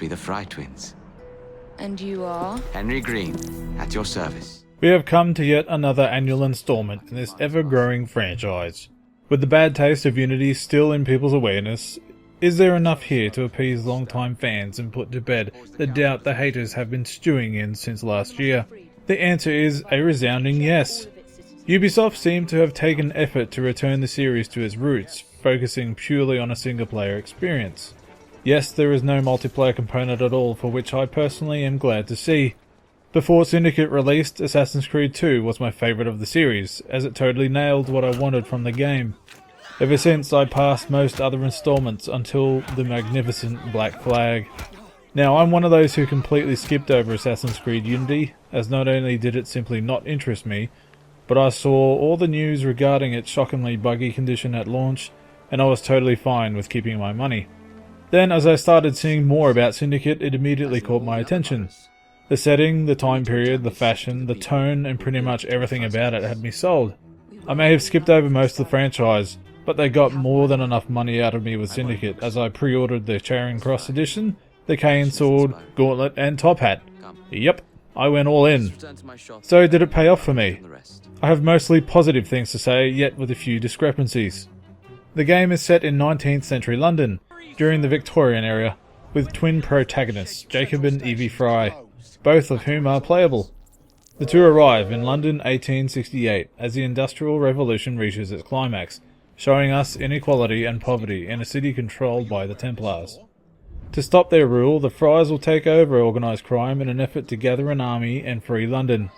be the Fry twins. And you are? Henry Green, at your service. We have come to yet another annual installment in this ever-growing franchise. With the bad taste of Unity still in people's awareness, is there enough here to appease long-time fans and put to bed the doubt the haters have been stewing in since last year? The answer is a resounding yes. Ubisoft seem to have taken effort to return the series to its roots, focusing purely on a single-player experience. Yes, there is no multiplayer component at all, for which I personally am glad to see. Before Syndicate released, Assassin's Creed 2 was my favourite of the series, as it totally nailed what I wanted from the game. Ever since, I passed most other installments until the magnificent Black Flag. Now, I'm one of those who completely skipped over Assassin's Creed Unity, as not only did it simply not interest me, but I saw all the news regarding its shockingly buggy condition at launch, and I was totally fine with keeping my money. Then, as I started seeing more about Syndicate, it immediately caught my attention. The setting, the time period, the fashion, the tone, and pretty much everything about it had me sold. I may have skipped over most of the franchise, but they got more than enough money out of me with Syndicate, as I pre-ordered the Charing Cross edition, the cane sword, gauntlet, and top hat. Yep, I went all in. So did it pay off for me? I have mostly positive things to say, yet with a few discrepancies. The game is set in 19th century London, during the Victorian era, with twin protagonists, Jacob and Evie Fry, both of whom are playable. The two arrive in London 1868 as the Industrial Revolution reaches its climax, showing us inequality and poverty in a city controlled by the Templars. To stop their rule, the Frys will take over organised crime in an effort to gather an army and free London.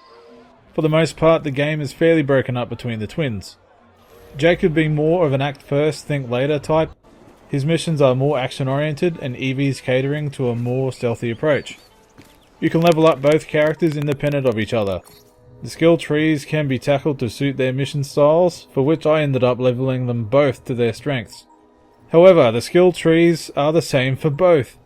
For the most part, the game is fairly broken up between the twins. Jacob being more of an act first, think later type, his missions are more action-oriented, and Evie's catering to a more stealthy approach. You can level up both characters independent of each other. The skill trees can be tackled to suit their mission styles, for which I ended up leveling them both to their strengths. However, the skill trees are the same for both.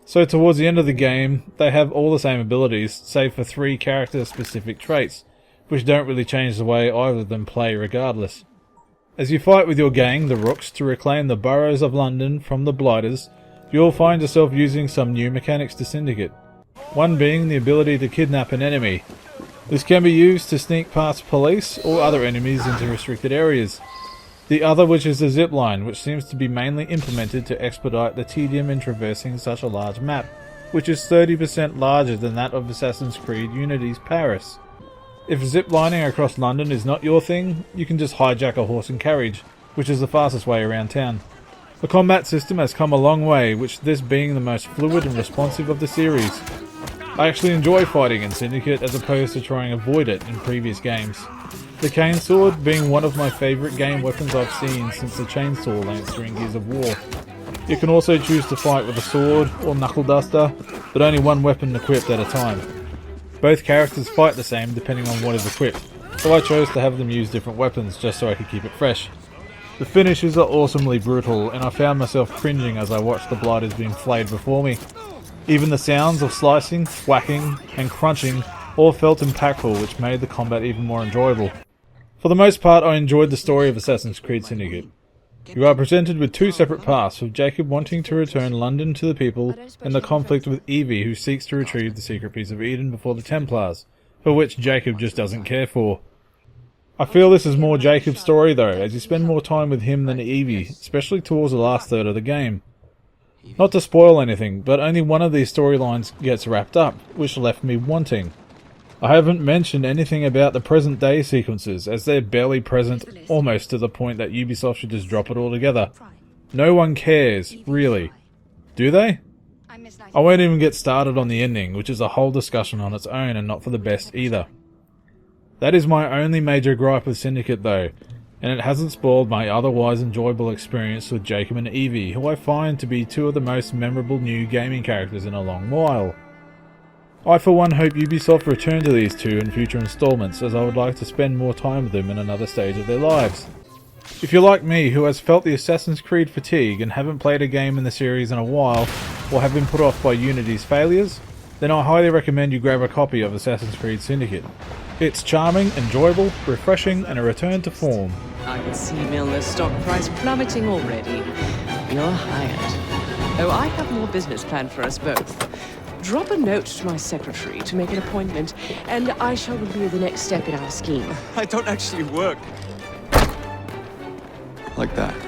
So towards the end of the game, they have all the same abilities, save for 3 character-specific traits, which don't really change the way either of them play regardless. As you fight with your gang, the Rooks, to reclaim the boroughs of London from the Blighters, you'll find yourself using some new mechanics to Syndicate. One being the ability to kidnap an enemy. This can be used to sneak past police or other enemies into restricted areas. The other, which is the zipline, which seems to be mainly implemented to expedite the tedium in traversing such a large map, which is 30% larger than that of Assassin's Creed Unity's Paris. If ziplining across London is not your thing, you can just hijack a horse and carriage, which is the fastest way around town. The combat system has come a long way, which this being the most fluid and responsive of the series. I actually enjoy fighting in Syndicate as opposed to trying to avoid it in previous games. The cane sword being one of my favourite game weapons I've seen since the chainsaw lance during Gears of War. You can also choose to fight with a sword or knuckle duster, but only one weapon equipped at a time. Both characters fight the same depending on what is equipped, so I chose to have them use different weapons just so I could keep it fresh. The finishes are awesomely brutal, and I found myself cringing as I watched the blighters being flayed before me. Even the sounds of slicing, whacking, and crunching all felt impactful, which made the combat even more enjoyable. For the most part, I enjoyed the story of Assassin's Creed Syndicate. You are presented with 2 separate paths, with Jacob wanting to return London to the people, and the conflict with Evie, who seeks to retrieve the secret piece of Eden before the Templars, for which Jacob just doesn't care for. I feel this is more Jacob's story though, as you spend more time with him than Evie, especially towards the last third of the game. Not to spoil anything, but only one of these storylines gets wrapped up, which left me wanting. I haven't mentioned anything about the present day sequences, as they're barely present, almost to the point that Ubisoft should just drop it altogether. No one cares, really. Do they? I won't even get started on the ending, which is a whole discussion on its own and not for the best either. That is my only major gripe with Syndicate though, and it hasn't spoiled my otherwise enjoyable experience with Jacob and Evie, who I find to be 2 of the most memorable new gaming characters in a long while. I for one hope Ubisoft return to these 2 in future installments, as I would like to spend more time with them in another stage of their lives. If you're like me, who has felt the Assassin's Creed fatigue and haven't played a game in the series in a while, or have been put off by Unity's failures, then I highly recommend you grab a copy of Assassin's Creed Syndicate. It's charming, enjoyable, refreshing, and a return to form. I can see Milner's stock price plummeting already. You're hired. Oh, I have more business planned for us both. Drop a note to my secretary to make an appointment, and I shall reveal the next step in our scheme. I don't actually work like that.